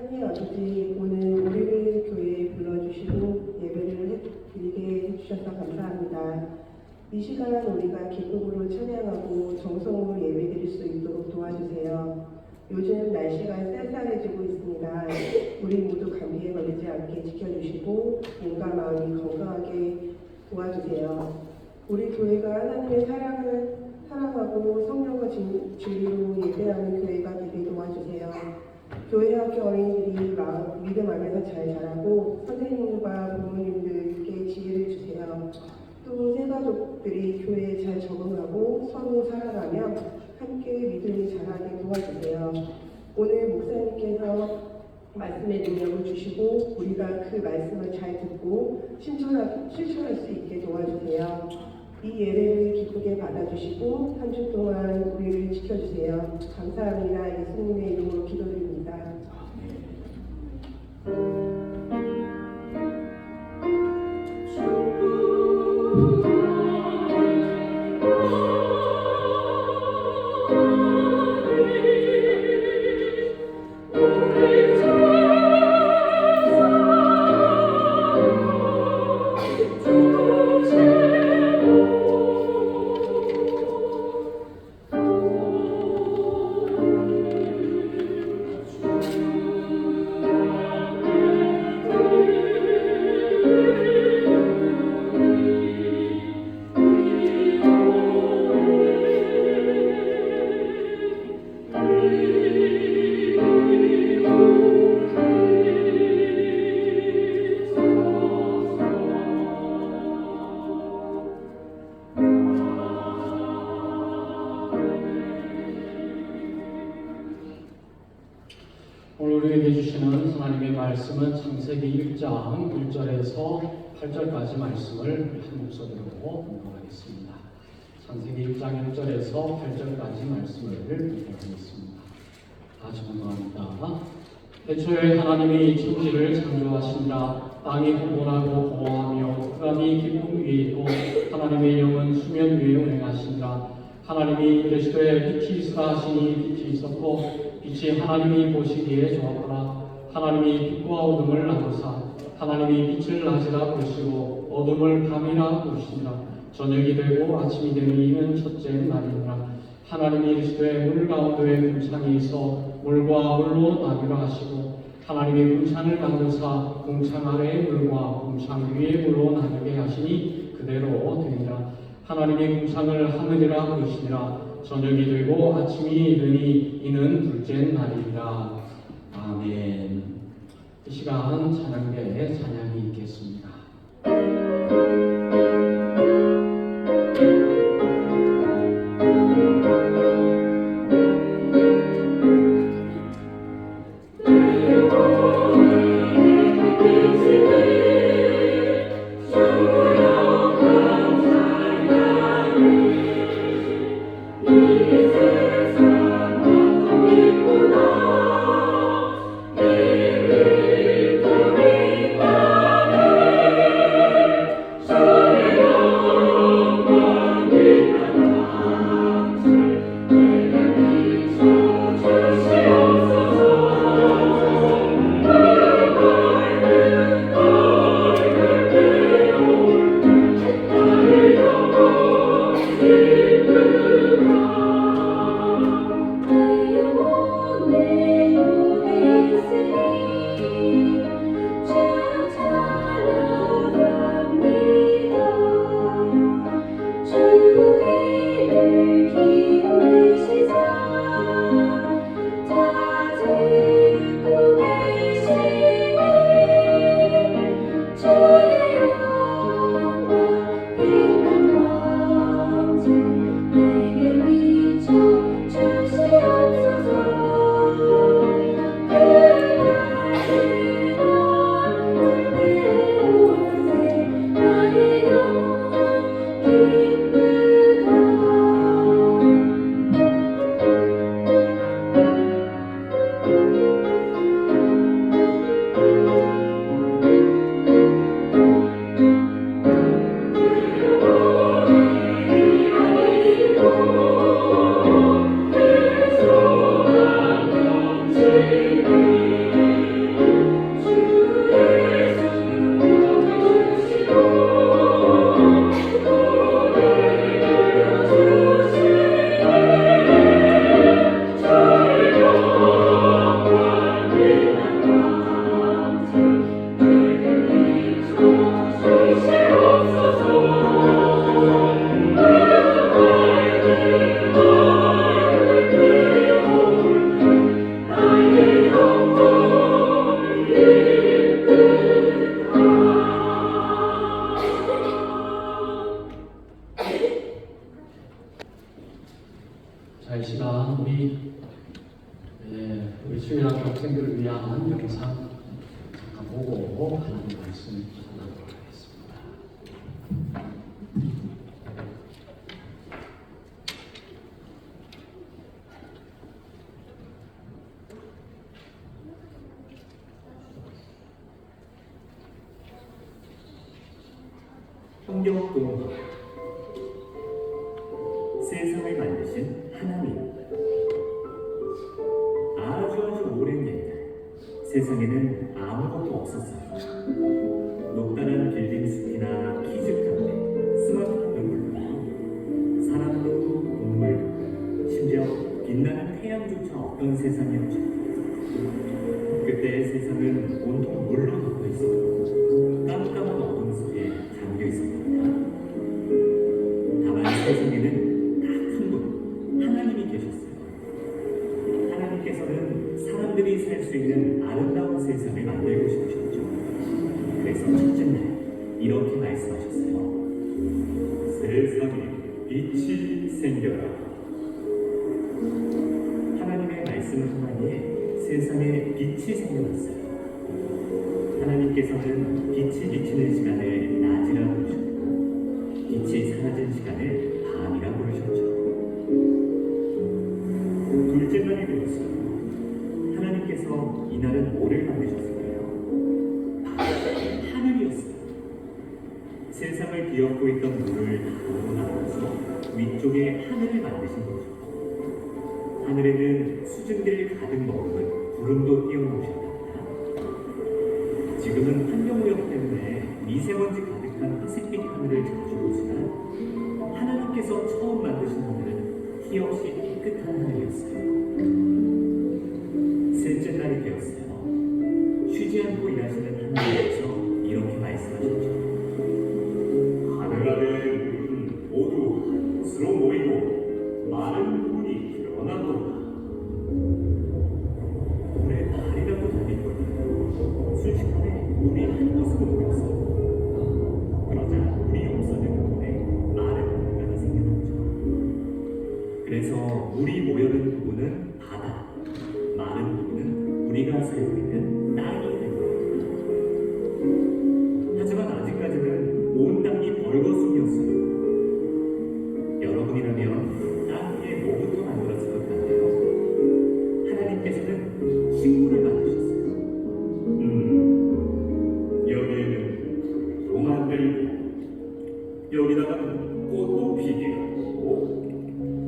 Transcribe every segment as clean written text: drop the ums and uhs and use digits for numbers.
하나님의 아버지, 오늘 우리를 교회에 불러주시고 예배를 드리게 해주셔서 감사합니다. 이 시간 우리가 기쁨으로 찬양하고 정성으로 예배드릴 수 있도록 도와주세요. 요즘 날씨가 쌀쌀해지고 있습니다. 우리 모두 감기에 걸리지 않게 지켜주시고 몸과 마음이 건강하게 도와주세요. 우리 교회가 하나님의 사랑하고 성령과 진리로 예배하는 교회가 되게 도와주세요. 교회 학교 어린이들이 믿음 안에서 잘 자라고 선생님과 부모님들께 지혜를 주세요. 또 새가족들이 교회에 잘 적응하고 서로 살아가며 함께 믿음이 자라게 도와주세요. 오늘 목사님께서 말씀의 능력을 주시고 우리가 그 말씀을 잘 듣고 실천할 수 있게 도와주세요. 이 예배를 기쁘게 받아주시고 한 주 동안 우리를 지켜주세요. 감사합니다. 예수님의 이름으로 기도드립니다. 오늘 우리에게 주시는 하나님의 말씀은 창세기 1장 1절에서 8절까지 말씀을 한 목소리로 공부하겠습니다. 창세기 1장 1절에서 8절까지 말씀을 공부하겠습니다. 다시 공부합니다. 애초에 하나님이 천지를 창조하시니라. 땅이 흥분하고 공허하며 흑암이 깊음 위에 있고 하나님의 영은 수면 위에 운행하시니라. 하나님이 이르시되 빛이 있으라 하시니 빛이 있었고 빛이 하나님이 보시기에 좋았더라. 하나님이 빛과 어둠을 나누사 하나님이 빛을 낮이라 부르시고 어둠을 밤이라 부르시니라. 저녁이 되고 아침이 되니 이는 첫째 날이니라. 하나님이 이르시되 물 가운데에 궁창이 있어 물과 물로 나누라 하시고 하나님이 궁창을 만드사 궁창 아래의 물과 궁창 위의 물로 나누게 하시니 그대로 되니라. 하나님이 궁창을 하늘이라 부르시니라. 저녁이 되고 아침이 이르니 이는 둘째 날이라. 아멘. 이 시간 찬양대에 찬양이 있겠습니다. Sorry. 자, 이 시간 우리 수민학교 학생들을 위한 영상 잠깐 보고 하나님 말씀 전하도록 하겠습니다. 성경공학 세상을 만드신 하나님. 아주 오랜 옛날 세상에는 아무것도 없었어요. 높다란 빌딩 숲이나 키즈 카페, 스마트폰을 물론 사람도 동물도 심지어 빛나는 태양조차 없던 세상이었죠. 그때의 세상은 온통 물로 덮여 있었고 깜깜한 어둠 속에 잠겨 있었습니다. 다만 세상에는 딱 한 분, 하나님이 계셨어요. 하나님께서는 사람들이 살 수 있는 아름다운 세상을 만들고 싶으셨죠. 그래서 첫째 날 이렇게 말씀하셨어요. 세상에 빛이 생겨라. 하나님의 말씀을 통하여 세상에 빛이 생겨났어요. 하나님께서는 빛이 비치는 시간을 낮이라 부르셨고 빛이 사라진 시간을 밤이라 부르셨죠. 둘째 날이 되었어요. 하나님께서 이날은 뭐를 만드셨을까요? 하늘이었어요. 세상을 뒤엎고 있던 물을 다 나눠서 위쪽에 하늘을 만드신 거죠. 하늘에는 수증기를 가득 머금은 구름도 띄워놓으셨답니다. 지금은 환경오염 때문에 미세먼지 가득한 회색빛 하늘을 자주 보지만 하나님께서 처음 만드신 하늘은 티 없이 깨끗한 하늘이었어요. 셋째 날이 되었어요. 쉬지 않고 일하시는 하나님께서 이렇게 말씀하셨죠. 하늘 아래의 물은 모두 한 곳으로 모이고 마른 부분이 드러나더라. 물에 발이라도 달릴 거예요. 순식간에 물이 한 곳으로 모였어요. 그러자 물이 없어진 부분에 마른 공간이 생겨났죠. 그래서 물이 모여든 부분은 바다, 마른 부분은 우리가 살고 있는 땅이 된 거예요. 하지만 아직까지는 온 땅이 벌거숭이었어요. 여러분이라면 땅 위에 뭐부터 만들었을 것 같아요? 하나님께서는 식물을 만드셨어요. 여기에는 풀도 만들고 여기다가는 꽃도 피게 하고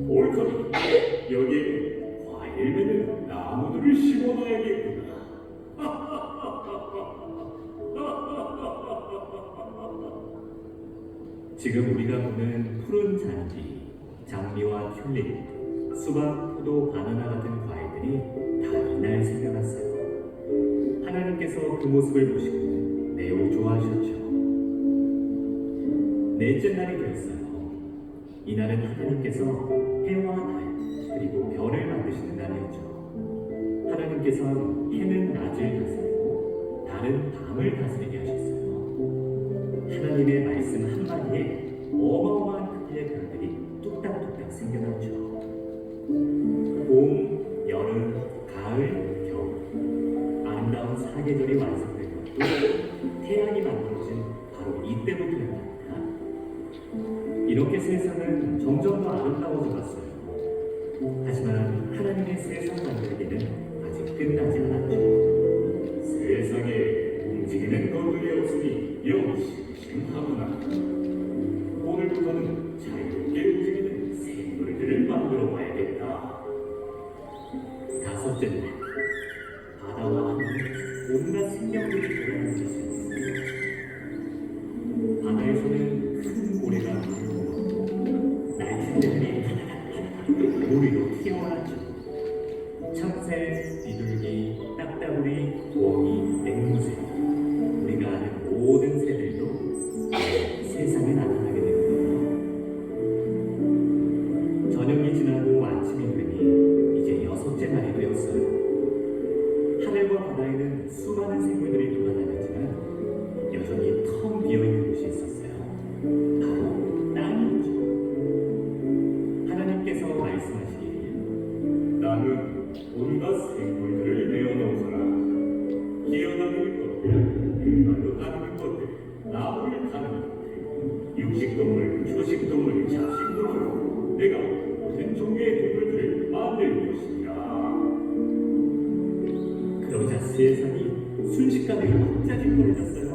옳거니 여기에 과일 맺는 나무들을 심어놔야겠구나. 지금 우리가 보는 푸른 잔디, 장미와 튤립, 수박, 포도, 바나나 같은 과일들이 다 이날 생겨났어요. 하나님께서 그 모습을 보시고 매우 좋아하셨죠. 넷째 날이 되었어요. 이날은 하나님께서 해와 달, 그리고 별을 만드시는 날이었죠. 하나님께서는 해는 낮을 다스리고 달은 밤을 다스리게 하셨어요. 하나님의 말씀 한마디에 어마어마한 크기의 별들이 뚝딱뚝딱 생겨났죠. 봄, 여름, 가을, 겨울 아름다운 사계절이 완성된 것도 태양이 만들어진 바로 이때부터였답니다. 이렇게 세상은 점점 더 아름다워져 갔어요. 하지만 하나님의 세상 만들기는 아직 끝나지 않았죠. 세상에 움직이는 것들이 없으니 영 심심하구나. 오늘부터는 자유롭게 움직이는 생물들을 만들어 봐야겠다. 다섯째 날, 바다와 하늘, 온갖 생명들이 돌아다닐 수 있습니다. 바다에서는 큰 고래가 물을 먹었고 날쌘새들이 우리로 튀어나왔죠. 참새, 비둘기, 딱따구리, 부엉이, 앵무새, 우리가 아는 모든 새들도 세상에 나타나게 된 거예요. 저녁이 지나고 아침이 되니 이제 여섯째 날이 되었어요. 하늘과 바다에는 수많은 생물들이 돌아다녔지만 여전히 텅 비어있는 곳이 있었어요. 바로 땅이었죠. 하나님께서 말씀하시길 나는 온갖 생물들을 내어놓거라. 기어다니는 것들, 일발로 다니는 것들, 나무를 가는 것들, 육식동물, 초식동물, 잡식동물, 내가 모든 종류의 동물들을 만들 것이니라. 그러자 세상이 순식간에 갑자기 벌어졌어요.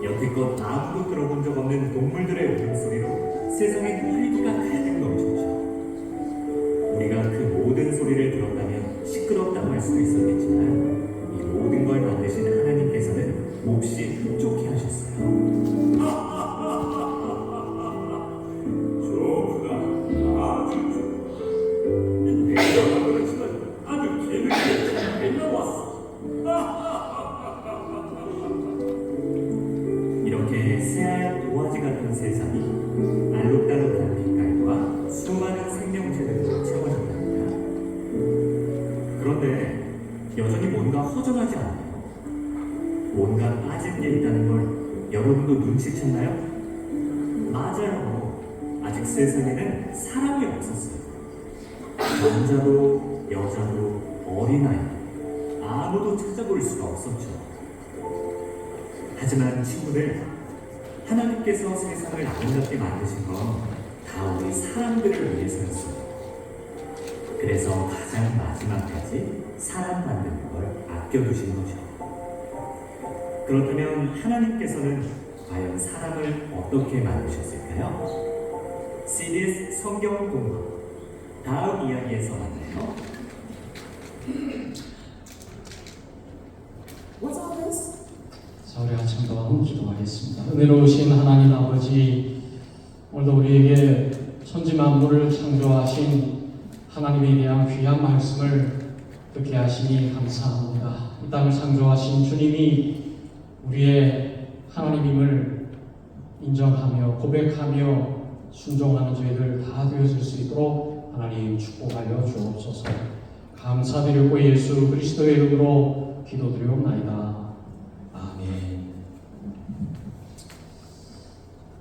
여태껏 아무도 들어본 적 없는 동물들의 울음소리로 세상엔 활기가 가득 넘쳤죠. 우리가 그 모든 소리를 들었다면 시끄럽다고 할 수도 있었겠지만 이 모든 걸 만드신 하나님께서는 몹시 흡족해 하셨어요. 좋구나. 아주 좋구나. 내가 그렇지만 아주 재밌게 잘 나왔어. 이렇게 새하얀 도화지 같은 세상이 알록달록한 빛깔과 수많은 생명체들로 채워졌답니다. 그런데 여전히 뭔가 허전하지 않아요. 뭔가 빠진 게 있다는 걸 여러분도 눈치챘나요? 맞아요. 아직 세상에는 사람이 없었어요. 남자도 여자도 어린아이 아무도 찾아볼 수가 없었죠. 하지만 친구들, 하나님께서 세상을 아름답게 만드신 건 다 우리 사람들을 위해서였어요. 그래서 가장 마지막까지 사람 만드는 걸 아껴두신 거죠. 그렇다면 하나님께서는 과연 사람을 어떻게 만드셨을까요? CBS 성경 공부 다음 이야기에서 만나요. 자, 우리 아침과 기도하겠습니다. 은혜로우신 하나님 아버지, 오늘도 우리에게 천지 만물을 창조하신 하나님에 대한 귀한 말씀을 듣게 하시니 감사합니다. 이 땅을 창조하신 주님이 우리의 하나님임을 인정하며 고백하며 순종하는 저희들 다 되어질 수 있도록 하나님 축복하여 주옵소서. 감사드리고 예수 그리스도의 이름으로 기도드리옵나이다. 아멘.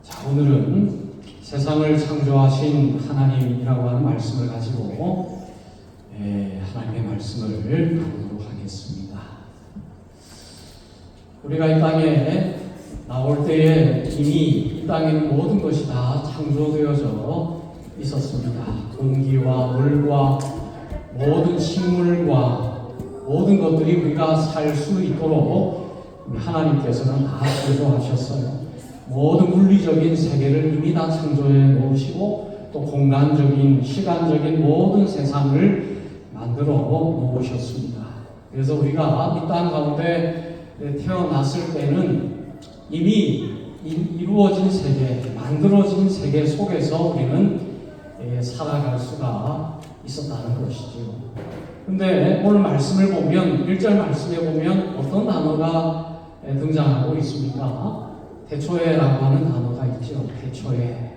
자, 오늘은 세상을 창조하신 하나님이라고 하는 말씀을 가지고 하나님의 말씀을 나누도록 하겠습니다. 우리가 이 땅에 나올 때에 이미 이 땅에는 모든 것이 다 창조되어져 있었습니다. 공기와 물과 모든 식물과 모든 것들이 우리가 살 수 있도록 하나님께서는 다 창조하셨어요. 모든 물리적인 세계를 이미 다 창조해 놓으시고 또 공간적인, 시간적인 모든 세상을 만들어 놓으셨습니다. 그래서 우리가 이 땅 가운데 태어났을 때는 이미 이루어진 세계, 만들어진 세계 속에서 우리는 살아갈 수가 있었다는 것이죠. 근데 오늘 말씀을 보면 1절 말씀에 보면 어떤 단어가 등장하고 있습니까? 태초에라고 하는 단어가 있죠. 태초에.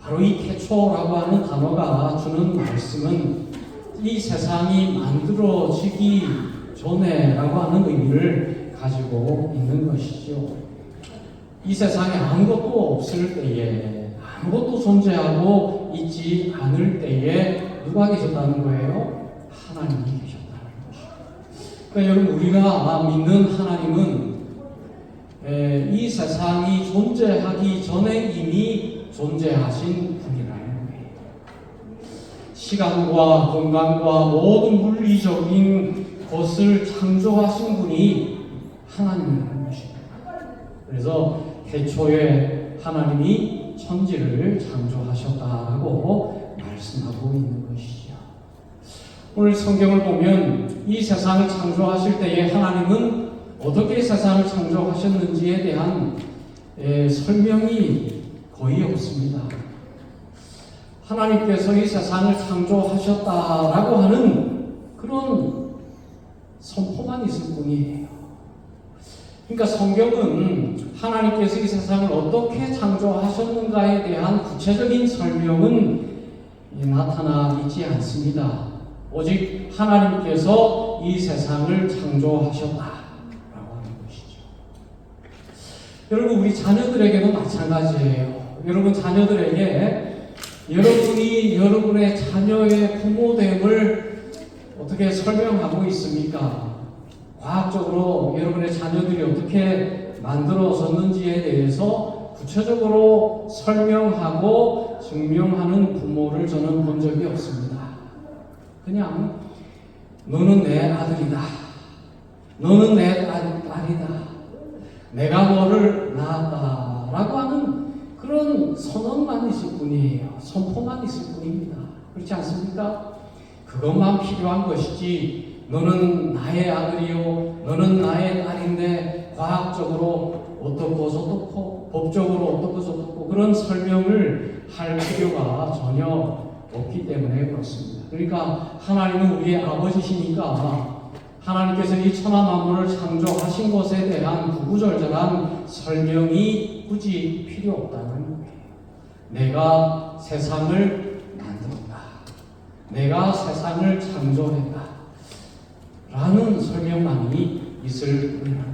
바로 이 태초라고 하는 단어가 주는 말씀은 이 세상이 만들어지기 전에라고 하는 의미를 가지고 있는 것이죠. 이 세상에 아무것도 없을 때에, 아무것도 존재하고 있지 않을 때에 누가 계셨다는 거예요? 하나님이 계셨다는 것이죠. 그러니까 여러분, 우리가 믿는 하나님은 이 세상이 존재하기 전에 이미 존재하신 분이라는 거예요. 시간과 공간과 모든 물리적인 것을 창조하신 분이 하나님이라는 것입니다. 그래서 태초에 하나님이 천지를 창조하셨다라고 말씀하고 있는 것이죠. 오늘 성경을 보면 이 세상을 창조하실 때에 하나님은 어떻게 세상을 창조하셨는지에 대한 설명이 거의 없습니다. 하나님께서 이 세상을 창조하셨다라고 하는 그런 선포만 있을 뿐이에요. 그러니까 성경은 하나님께서 이 세상을 어떻게 창조하셨는가에 대한 구체적인 설명은 나타나 있지 않습니다. 오직 하나님께서 이 세상을 창조하셨다라고 하는 것이죠. 여러분, 우리 자녀들에게도 마찬가지예요. 여러분 자녀들에게 여러분이 여러분의 자녀의 부모됨을 어떻게 설명하고 있습니까? 과학적으로 여러분의 자녀들이 어떻게 만들어졌는지에 대해서 구체적으로 설명하고 증명하는 부모를 저는 본 적이 없습니다. 그냥 너는 내 아들이다. 너는 내 딸이다. 내가 너를 낳았다. 라고 하는 그런 선언만 있을 뿐이에요. 선포만 있을 뿐입니다. 그렇지 않습니까? 그것만 필요한 것이지 너는 나의 아들이요, 너는 나의 딸인데 과학적으로 어떻고 저떻고 법적으로 어떻고 저떻고 그런 설명을 할 필요가 전혀 없기 때문에 그렇습니다. 그러니까 하나님은 우리의 아버지시니까 하나님께서 이 천하 만물을 창조하신 것에 대한 구구절절한 설명이 굳이 필요 없다는 거예요. 내가 세상을 만들었다. 내가 세상을 창조했다. 라는 설명만이 있을 뿐입니다.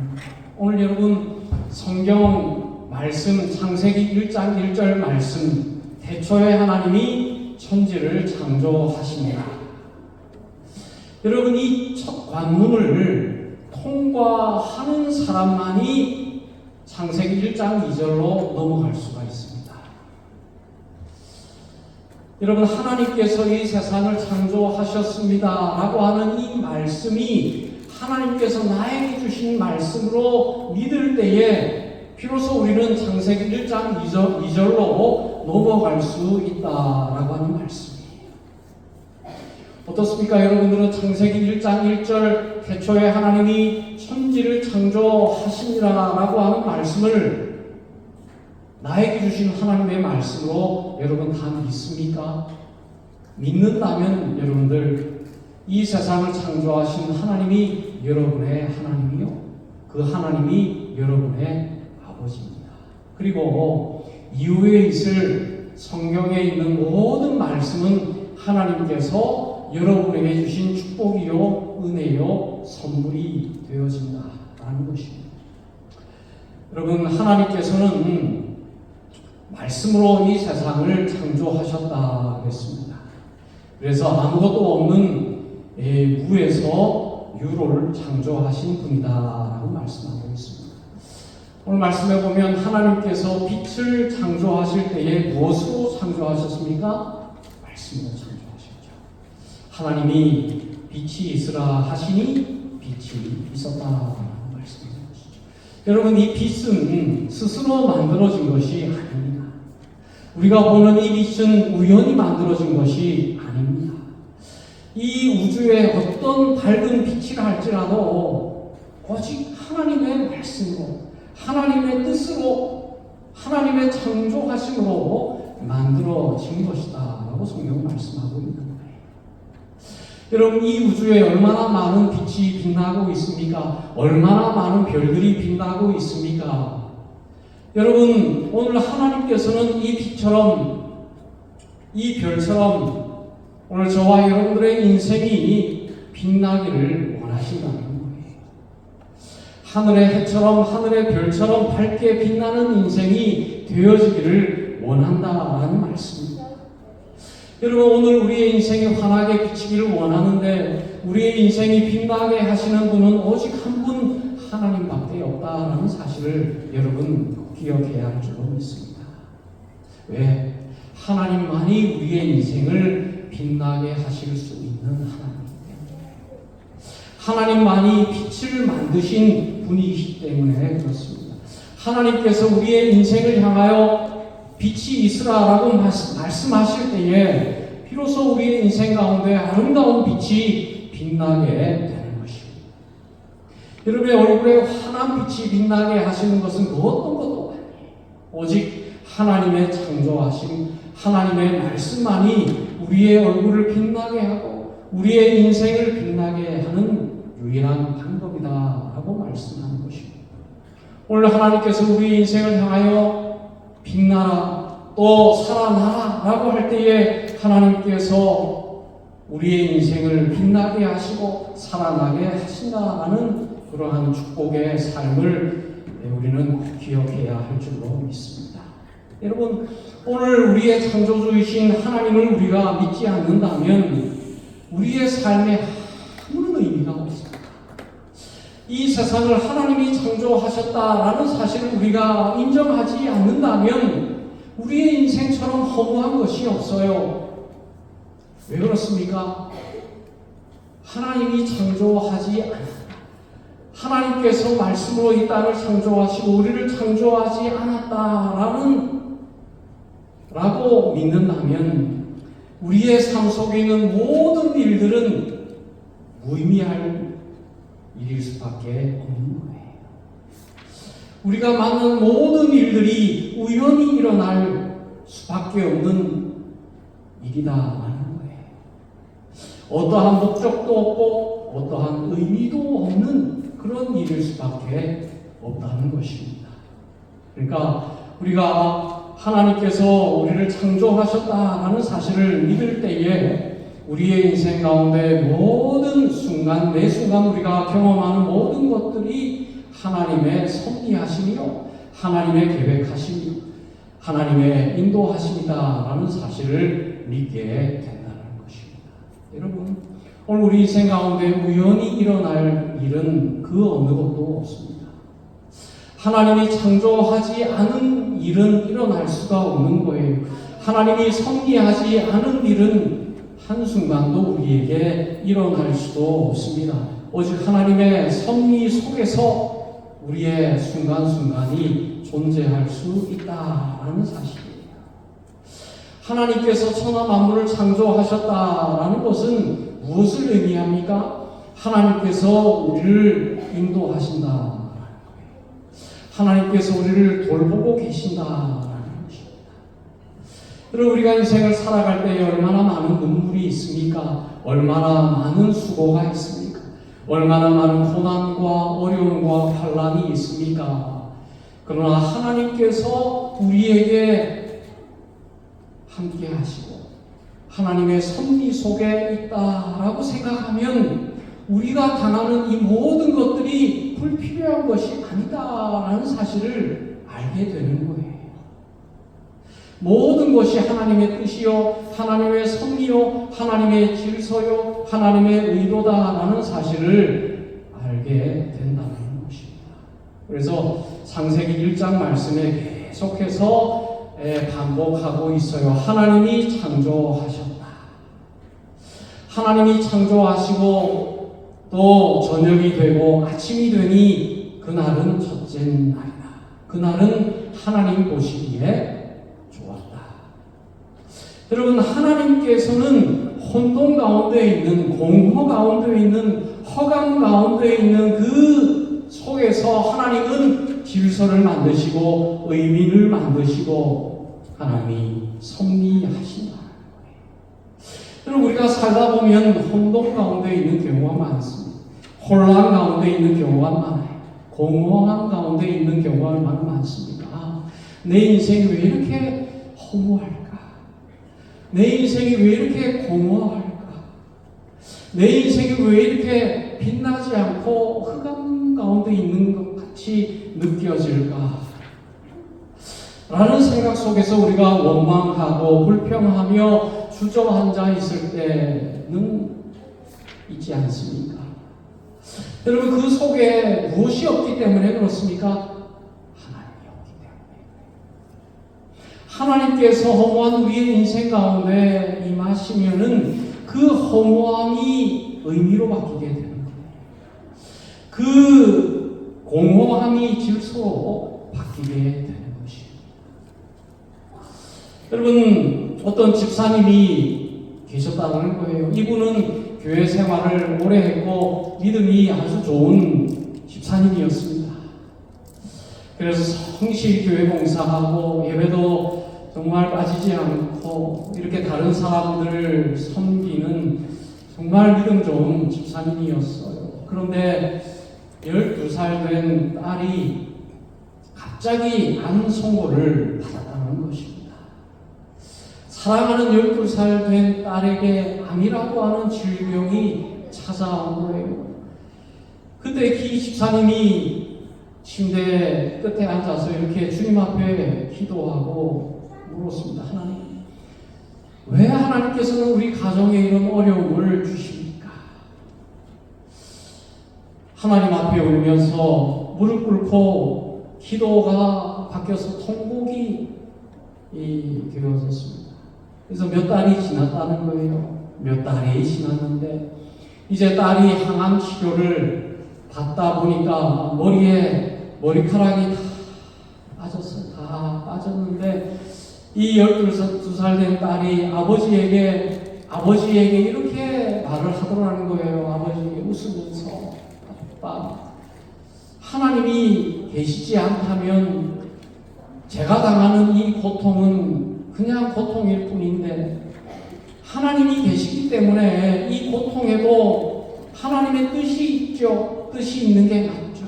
오늘 여러분 성경 말씀 창세기 1장 1절 말씀 태초에 하나님이 천지를 창조하십니다. 여러분 이 첫 관문을 통과하는 사람만이 창세기 1장 2절로 넘어갈 수가 있습니다. 여러분 하나님께서 이 세상을 창조하셨습니다 라고 하는 이 말씀이 하나님께서 나에게 주신 말씀으로 믿을 때에 비로소 우리는 창세기 1장 2절로 넘어갈 수 있다라고 하는 말씀이에요. 어떻습니까? 여러분들은 창세기 1장 1절 태초에 하나님이 천지를 창조하시니라 라고 하는 말씀을 나에게 주신 하나님의 말씀으로 여러분 다 믿습니까? 믿는다면 여러분들 이 세상을 창조하신 하나님이 여러분의 하나님이요. 그 하나님이 여러분의 아버지입니다. 그리고 이후에 있을 성경에 있는 모든 말씀은 하나님께서 여러분에게 주신 축복이요, 은혜요, 선물이 되어진다라는 것입니다. 여러분 하나님께서는 말씀으로 이 세상을 창조하셨다 그랬습니다. 그래서 아무것도 없는 무에서 유를 창조하신 분이다라고 말씀하고 있습니다. 오늘 말씀해 보면 하나님께서 빛을 창조하실 때에 무엇으로 창조하셨습니까? 말씀으로 창조하셨죠. 하나님이 빛이 있으라 하시니 빛이 있었다라고 말씀하는 것이죠. 여러분 이 빛은 스스로 만들어진 것이 아닙니다. 우리가 보는 이 빛은 우연히 만들어진 것이 아닙니다. 이 우주에 어떤 밝은 빛이라 할지라도 오직 하나님의 말씀으로, 하나님의 뜻으로, 하나님의 창조하심으로 만들어진 것이다 라고 성경은 말씀하고 있는 거예요. 여러분 이 우주에 얼마나 많은 빛이 빛나고 있습니까? 얼마나 많은 별들이 빛나고 있습니까? 여러분 오늘 하나님께서는 이 빛처럼, 이 별처럼 오늘 저와 여러분들의 인생이 빛나기를 원하신다는 거예요. 하늘의 해처럼 하늘의 별처럼 밝게 빛나는 인생이 되어지기를 원한다라는 말씀입니다. 여러분 오늘 우리의 인생이 환하게 비치기를 원하는데 우리의 인생이 빛나게 하시는 분은 오직 한 분 하나님밖에 없다라는 사실을 여러분 기억해야 할 줄로 믿습니다. 왜? 하나님만이 우리의 인생을 빛나게 하실 수 있는 하나님이기 때문에, 하나님만이 빛을 만드신 분이시기 때문에 그렇습니다. 하나님께서 우리의 인생을 향하여 빛이 있으라라고 말씀하실 때에 비로소 우리의 인생 가운데 아름다운 빛이 빛나게 되는 것입니다. 여러분의 얼굴에 환한 빛이 빛나게 하시는 것은 그 어떤 것도 아니에요. 오직 하나님의 창조하심, 하나님의 말씀만이 우리의 얼굴을 빛나게 하고 우리의 인생을 빛나게 하는 유일한 방법이다라고 말씀하는 것입니다. 오늘 하나님께서 우리 인생을 향하여 빛나라, 또 살아나라 라고 할 때에 하나님께서 우리의 인생을 빛나게 하시고 살아나게 하신다라는 그러한 축복의 삶을 우리는 꼭 기억해야 할 줄로 믿습니다. 여러분, 오늘 우리의 창조주이신 하나님을 우리가 믿지 않는다면 우리의 삶에 아무런 의미가 없습니다. 이 세상을 하나님이 창조하셨다라는 사실을 우리가 인정하지 않는다면 우리의 인생처럼 허무한 것이 없어요. 왜 그렇습니까? 하나님이 창조하지 않았다. 하나님께서 말씀으로 이 땅을 창조하시고 우리를 창조하지 않았다라고 믿는다면 우리의 삶 속에 있는 모든 일들은 무의미할 일일 수밖에 없는 거예요. 우리가 만난 모든 일들이 우연히 일어날 수밖에 없는 일이다 하는 거예요. 어떠한 목적도 없고 어떠한 의미도 없는 그런 일일 수밖에 없다는 것입니다. 그러니까 우리가 하나님께서 우리를 창조하셨다는 사실을 믿을 때에 우리의 인생 가운데 모든 순간, 매 순간 우리가 경험하는 모든 것들이 하나님의 섭리하심이요, 하나님의 계획하심이요, 하나님의 인도하심이다라는 사실을 믿게 된다는 것입니다. 여러분, 오늘 우리 인생 가운데 우연히 일어날 일은 그 어느 것도 없습니다. 하나님이 창조하지 않은 일은 일어날 수가 없는 거예요. 하나님이 섭리하지 않은 일은 한순간도 우리에게 일어날 수도 없습니다. 오직 하나님의 섭리 속에서 우리의 순간순간이 존재할 수 있다라는 사실이에요. 하나님께서 천하 만물을 창조하셨다라는 것은 무엇을 의미합니까? 하나님께서 우리를 인도하신다라는 거예요. 하나님께서 우리를 돌보고 계신다라는 것입니다. 여러분, 우리가 인생을 살아갈 때 얼마나 많은 눈물이 있습니까? 얼마나 많은 수고가 있습니까? 얼마나 많은 고난과 어려움과 환난이 있습니까? 그러나 하나님께서 우리에게 함께 하시고 하나님의 섭리 속에 있다라고 생각하면 우리가 당하는 이 모든 것들이 불필요한 것이 아니다라는 사실을 알게 되는 거예요. 모든 것이 하나님의 뜻이요, 하나님의 섭리요, 하나님의 질서요, 하나님의 의도다라는 사실을 알게 된다는 것입니다. 그래서 창세기 1장 말씀에 계속해서 반복하고 있어요. 하나님이 창조하셨다. 하나님이 창조하시고 또 저녁이 되고 아침이 되니 그날은 첫째 날이다. 그날은 하나님 보시기에 좋았다. 여러분, 하나님께서는 혼돈 가운데 있는, 공허 가운데 있는, 허감 가운데 있는 그 속에서 하나님은 질서를 만드시고 의미를 만드시고 하나님이 섭리하신다. 여러분, 우리가 살다 보면 혼돈 가운데 있는 경우가 많습니다. 혼란 가운데 있는 경우가 많아요. 공허한 가운데 있는 경우가 많습니다. 내 인생이 왜 이렇게 허무할까? 내 인생이 왜 이렇게 공허할까? 내 인생이 왜 이렇게 빛나지 않고 흑암 가운데 있는 것 같이 느껴질까? 라는 생각 속에서 우리가 원망하고 불평하며 주저앉아 있을 때는 있지 않습니까? 여러분, 그 속에 무엇이 없기 때문에 그렇습니까? 하나님이 없기 때문에. 하나님께서 허무한 우리의 인생 가운데 임하시면은 그 허무함이 의미로 바뀌게 되는 거예요. 그 공허함이 질서로 바뀌게 되는 것입니다. 여러분, 어떤 집사님이 계셨다는 거예요. 이분은 교회 생활을 오래 했고 믿음이 아주 좋은 집사님이었습니다. 그래서 성실히 교회 봉사하고 예배도 정말 빠지지 않고 이렇게 다른 사람들을 섬기는 정말 믿음 좋은 집사님이었어요. 그런데 12살 된 딸이 갑자기 암 선고를 받았다는 것입니다. 사랑하는 12살 된 딸에게 암이라고 하는 질병이 찾아온 거예요. 그때 기 집사님이 침대 끝에 앉아서 이렇게 주님 앞에 기도하고 물었습니다. 하나님, 왜 하나님께서는 우리 가정에 이런 어려움을 주십니까? 하나님 앞에 울면서 무릎 꿇고 기도가 바뀌어서 통곡이 되어졌습니다. 그래서 몇 달이 지났다는 거예요. 몇 달이 지났는데 이제 딸이 항암 치료를 받다 보니까 머리에 머리카락이 다 빠졌어요. 다 빠졌는데 이 12살 된 딸이 아버지에게 이렇게 말을 하더라는 거예요. 아버지에게 웃으면서, 아빠, 하나님이 계시지 않다면 제가 당하는 이 고통은 그냥 고통일 뿐인데 하나님이 계시기 때문에 이 고통에도 하나님의 뜻이 있죠. 뜻이 있는 게 맞죠.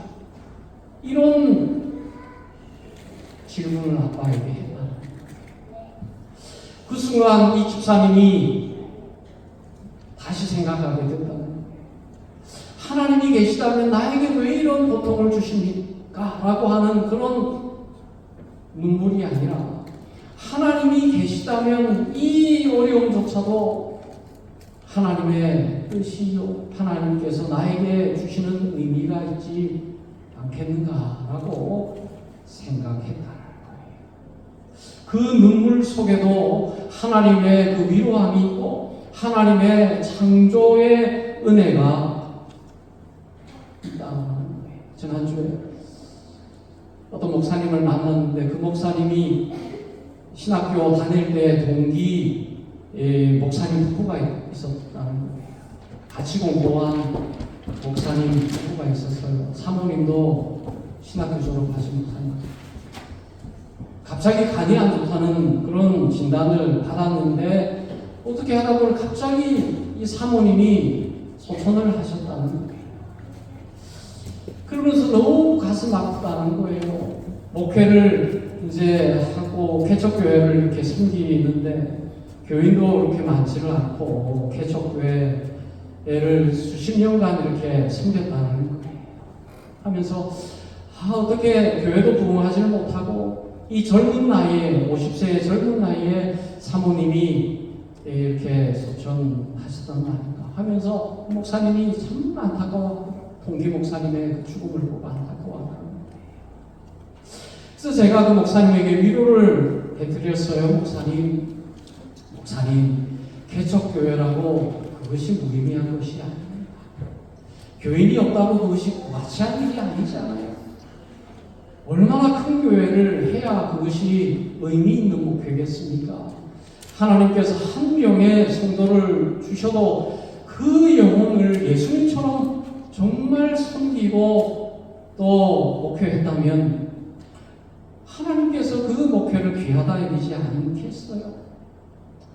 이런 질문을 아빠에게 했다. 그 순간 이 집사님이 다시 생각하게 됐다는 거예요. 하나님이 계시다면 나에게 왜 이런 고통을 주십니까? 라고 하는 그런 눈물이 아니라 하나님이 계시다면 이 어려움조차도 하나님의 뜻이요, 하나님께서 나에게 주시는 의미가 있지 않겠는가라고 생각했다는 거예요. 그 눈물 속에도 하나님의 그 위로함이 있고 하나님의 창조의 은혜가 있다는 거예요. 지난주에 어떤 목사님을 만났는데 그 목사님이 신학교 다닐 때 동기 목사님 부부가 있었다는 거예요. 같이 공부한 목사님 부부가 있었어요. 사모님도 신학교 졸업하신 목사님. 갑자기 간이 안 좋다는 그런 진단을 받았는데 어떻게 하다 보니 갑자기 이 사모님이 소천을 하셨다는 거예요. 그러면서 너무 가슴 아프다는 거예요. 목회를 이제 하고 개척교회를 이렇게 섬기는데 교인도 이렇게 많지를 않고 개척교회를 수십 년간 이렇게 섬겼다는 거예요. 하면서 어떻게 교회도 부흥하지를 못하고 이 젊은 나이에 50세의 젊은 나이에 사모님이 이렇게 소천하셨단 말인가 하면서 목사님이 참 안타까워 동기 목사님의 그 죽음을 보고 안타까워하는 거예요. 그래서 제가 그 목사님에게 위로를 해드렸어요. 목사님, 개척교회라고 그것이 무의미한 것이 아닙니다. 교인이 없다고 그것이 구하치한 일이 아니잖아요. 얼마나 큰 교회를 해야 그것이 의미 있는 목회겠습니까? 하나님께서 한 명의 성도를 주셔도 그 영혼을 예수님처럼 정말 섬기고 또 목회했다면 하나님께서 그 목회를 귀하다 여기지 않겠어요?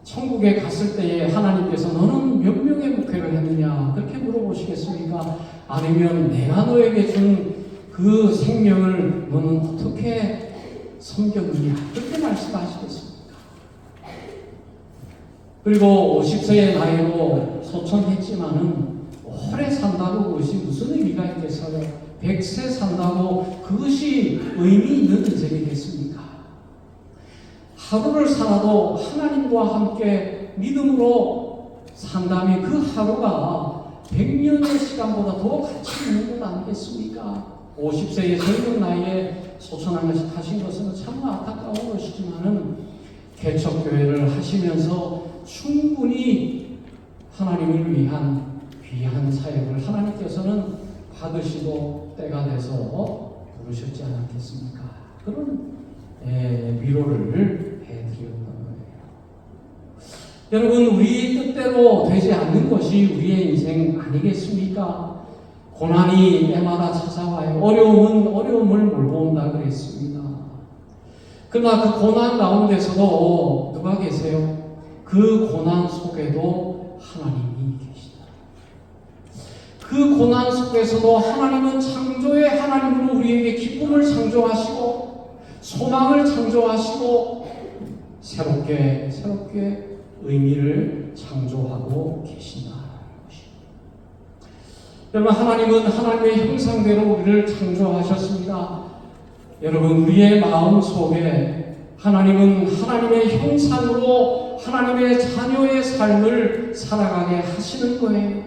천국에 갔을 때에 하나님께서 너는 몇 명의 목회를 했느냐 그렇게 물어보시겠습니까? 아니면 내가 너에게 준 그 생명을 너는 어떻게 섬겼느냐 그렇게 말씀하시겠습니까? 그리고 50세의 나이로 소천했지만은 오래 산다고 그것이 무슨 의미가 있겠어요? 100세 산다고 그것이 의미 있는 인생이겠습니까? 하루를 살아도 하나님과 함께 믿음으로 산다면 그 하루가 100년의 시간보다 더 가치 있는 것 아니겠습니까? 50세의 젊은 나이에 소천하신 것은 참 안타까운 것이지만은 개척교회를 하시면서 충분히 하나님을 위한 귀한 사역을 하나님께서는 받으시고 때가 돼서 부르셨지 않았겠습니까? 그런 위로를 해드렸던 거예요. 여러분, 우리 뜻대로 되지 않는 것이 우리의 인생 아니겠습니까? 고난이 때마다 찾아와요. 어려움은 어려움을 몰고 온다 그랬습니다. 그러나 그 고난 가운데서도 누가 계세요? 그 고난 속에도 하나님이 계시다. 그 고난 속에서도 하나님은 창조의 하나님으로 우리에게 기쁨을 창조하시고 소망을 창조하시고 새롭게 의미를 창조하고 계신다는 것입니다. 여러분, 하나님은 하나님의 형상대로 우리를 창조하셨습니다. 여러분, 우리의 마음 속에 하나님은 하나님의 형상으로 하나님의 자녀의 삶을 살아가게 하시는 거예요.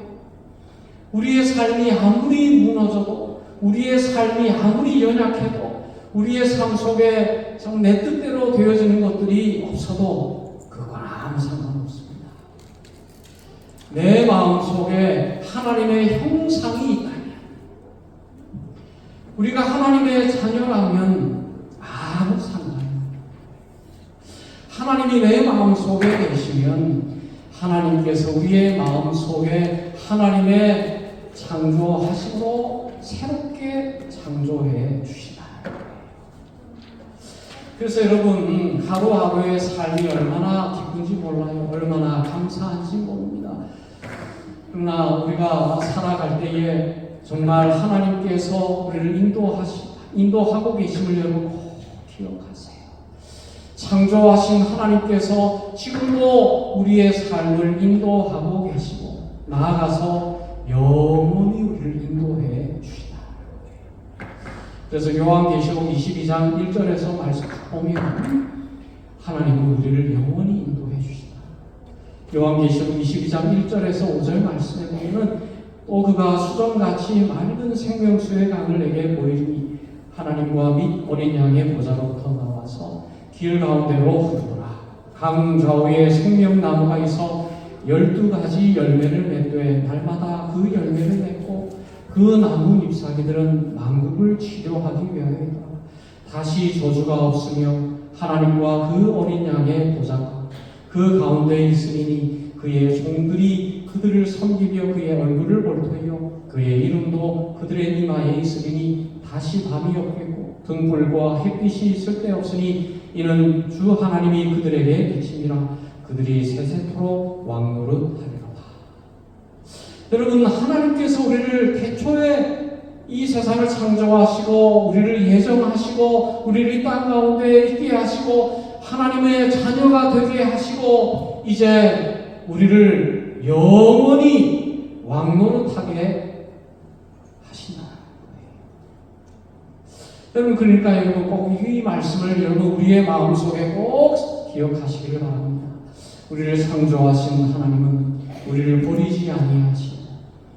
우리의 삶이 아무리 무너져도, 우리의 삶이 아무리 연약해도, 우리의 삶 속에 내 뜻대로 되어지는 것들이 없어도 그건 아무 상관없습니다. 내 마음 속에 하나님의 형상이 있다면, 우리가 하나님의 자녀라면 아무 상관없습니다. 하나님이 내 마음 속에 계시면 하나님께서 우리의 마음 속에 하나님의 창조하심으로 새롭게 창조해 주시다. 그래서 여러분, 하루하루의 삶이 얼마나 기쁜지 몰라요. 얼마나 감사한지 모릅니다. 그러나 우리가 살아갈 때에 정말 하나님께서 우리를 인도하고 계심을 여러분 꼭 기억하세요. 창조하신 하나님께서 지금도 우리의 삶을 인도하고 계시고 나아가서 영원히 우리를 인도해 주시다. 그래서 요한계시록 22장 1절에서 말씀 보면 하나님은 우리를 영원히 인도해 주시다. 요한계시록 22장 1절에서 5절 말씀에 보면 또 그가 수정같이 맑은 생명수의 강을 내게 보이니 하나님과 및 어린 양의 보좌로부터 나와서 길 가운데로 흐르더라. 강 좌우에 생명나무가 있어 12가지 열매를 맺되 날마다 그 열매를 맺고 그 나무 잎사귀들은 만국을 치료하기 위하여이다. 다시 저주가 없으며 하나님과 그 어린 양의 보좌가 그 가운데 있으니 그의 종들이 그들을 섬기며 그의 얼굴을 볼 터이요 그의 이름도 그들의 이마에 있으리니 다시 밤이 없겠고 등불과 햇빛이 쓸데없으니 이는 주 하나님이 그들에게 비침이라 그들이 세세토록 왕노릇하리로다. 여러분, 하나님께서 우리를 태초에 이 세상을 창조하시고 우리를 예정하시고 우리를 이 땅 가운데 있게 하시고 하나님의 자녀가 되게 하시고 이제 우리를 영원히 왕노릇하게 하신다. 여러분, 그러니까 여러분 꼭 이 말씀을 여러분 우리의 마음속에 꼭 기억하시기를 바랍니다. 우리를 창조하신 하나님은 우리를 버리지 아니하시고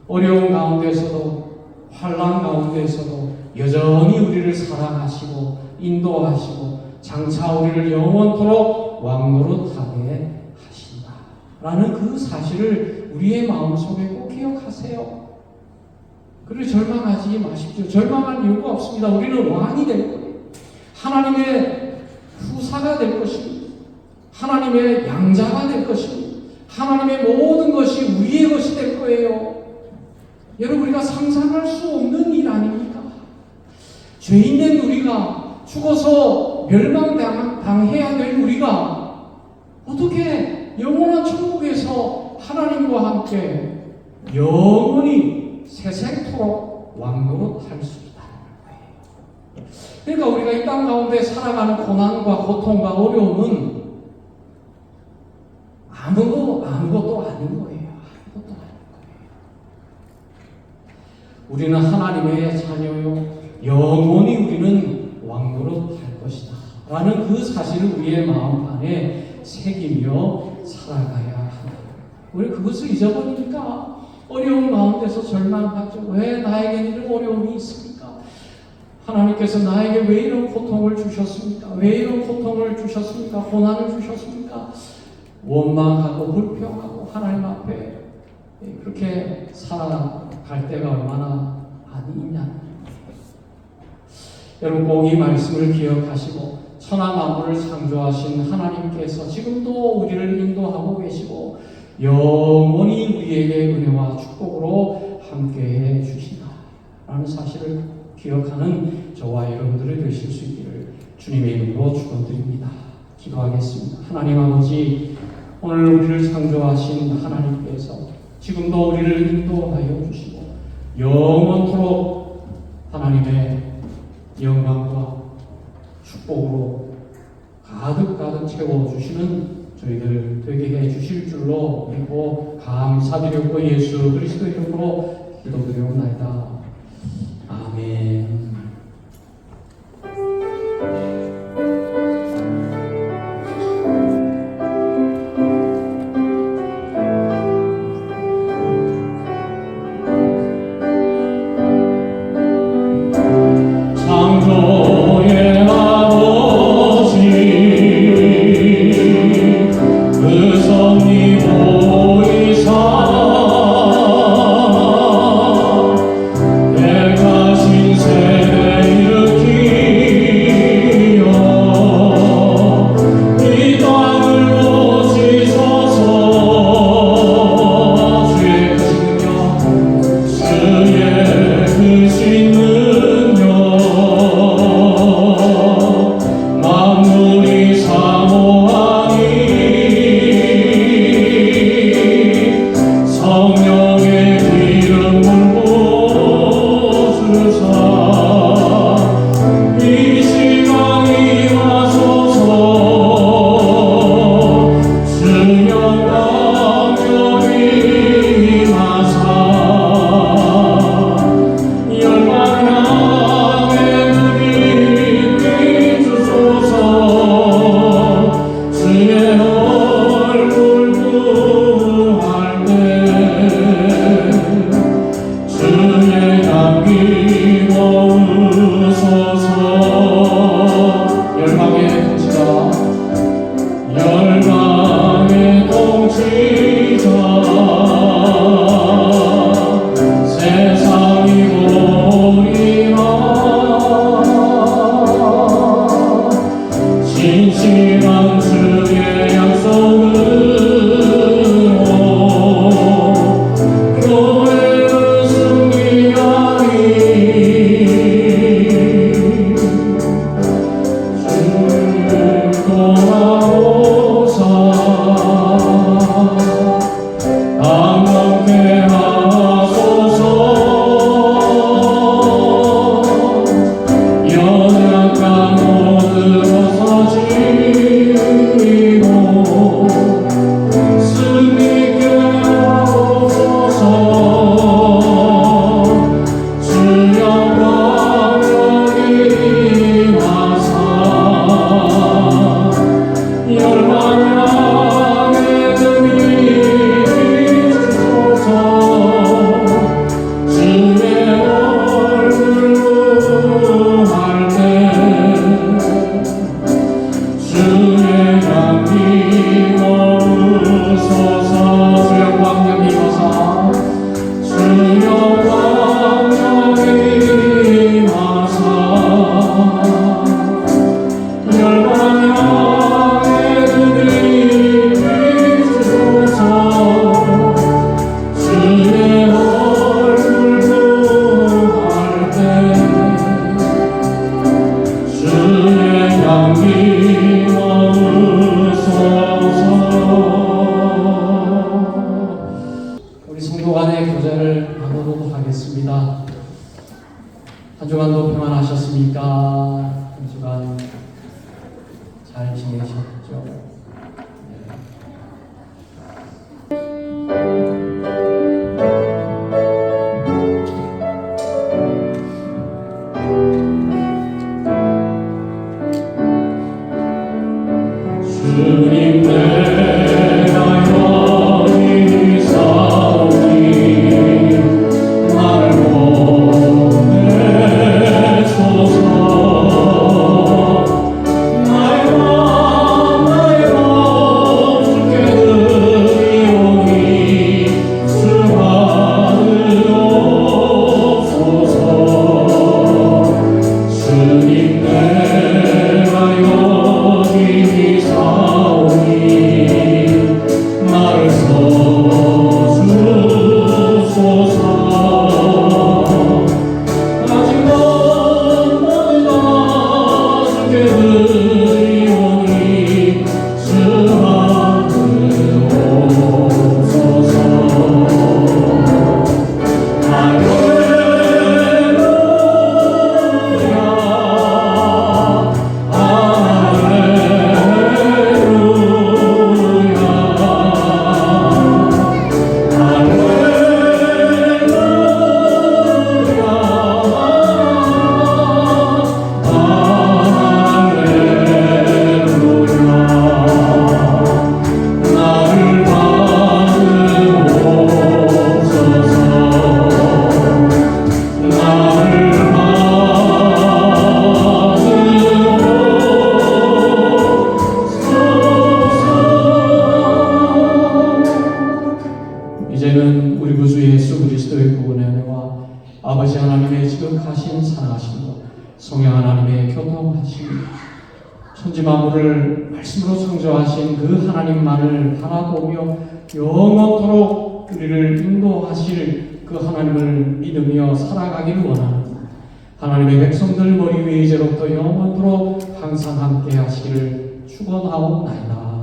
어려운 가운데서도 환난 가운데서도 여전히 우리를 사랑하시고 인도하시고 장차 우리를 영원토록 왕노릇하게 하신다 라는 그 사실을 우리의 마음속에 꼭 기억하세요. 그리고 절망하지 마십시오. 절망할 이유가 없습니다. 우리는 왕이 될 거예요. 하나님의 후사가 될 것입니다. 하나님의 양자가 될 것입니다. 하나님의 모든 것이 우리의 것이 될 거예요. 여러분, 우리가 상상할 수 없는 일 아닙니까? 죄인된 우리가 죽어서 멸망당해야 될 우리가 어떻게 영원한 천국에서 하나님과 함께 영원히 세세토록 왕노릇할 수 있다는 거예요. 그러니까 우리가 이 땅 가운데 살아가는 고난과 고통과 어려움은 아무것도 아닌 거예요. 아무것도 아닌 거예요. 우리는 하나님의 자녀요. 영원히 우리는 왕노릇할 것이다. 라는 그 사실을 우리의 마음 안에 새기며 살아가야 한다. 우리 그것을 잊어버리니까 어려운 가운데서 절망하죠. 왜 나에게 이런 어려움이 있습니까? 하나님께서 나에게 왜 이런 고통을 주셨습니까? 왜 이런 고통을 주셨습니까? 고난을 주셨습니까? 원망하고 불평하고 하나님 앞에 그렇게 살아갈 때가 얼마나 많이 있냐. 여러분, 꼭 이 말씀을 기억하시고 천하 만물을 창조하신 하나님께서 지금도 우리를 인도하고 계시고 영원히 우리에게 은혜와 축복으로 함께해 주신다 라는 사실을 기억하는 저와 여러분들이 되실 수 있기를 주님의 이름으로 축원드립니다. 기도하겠습니다. 하나님 아버지, 오늘 우리를 창조하신 하나님께서 지금도 우리를 인도하여 주시고 영원토록 하나님의 영광과 축복으로 가득 채워주시는 저희들 되게 해주실 줄로 믿고 감사드렸고 예수 그리스도 이름으로 기도드리옵나이다. 아멘. 창조의 아버지 그 섭리 보이사 백하신 세대 일으키어 이 땅을 고치소서. 주의 크신 능력 만물이 사모하니 성령의 기름 부어주사 이 시간이 와소서. 주여 강력히 임하사 열방 향해 눈이 비추소서. 주의 얼굴 구할 때 주의 향기 머무소서. 열방의 통치자 열방의 통치자 세상이 보리라 진실한 주의 약속으로 교회를 승리하리. 주를 도와오사 강건케 하소서. 연약한 모든 벗어지고 승리케 하옵소서. 주여 강력히 임하사 열방 향해 눈이 비추소서. 주의 얼굴 구할 때 주의 향기 머무소서. 주여 강력히 임하사 주여 강력히 임하사 열방 향해 눈이 비추소서. 주의 얼굴 구할 때 주의 향기 머무소서. 우리 성도 간의 교제를 나누도록 하겠습니다. 한 주간도 평안하셨습니까? 한 주간 잘 지내셨죠? 주님 내가 여기 있사오니 나를 보내소서. 나의 맘 주께 드리오니 주 받으옵소서. 주님 내가 여기 있사오니 지극하신 사랑하심과 성령 하나님의 교통하심, 천지 만물을 말씀으로 창조하신 그 하나님만을 바라보며 영원토록 우리를 인도하실 그 하나님을 믿으며 살아가기를 원하는 하나님의 백성들 머리 위에 이제로부터 영원토록 항상 함께 하시기를 축원하옵나이다.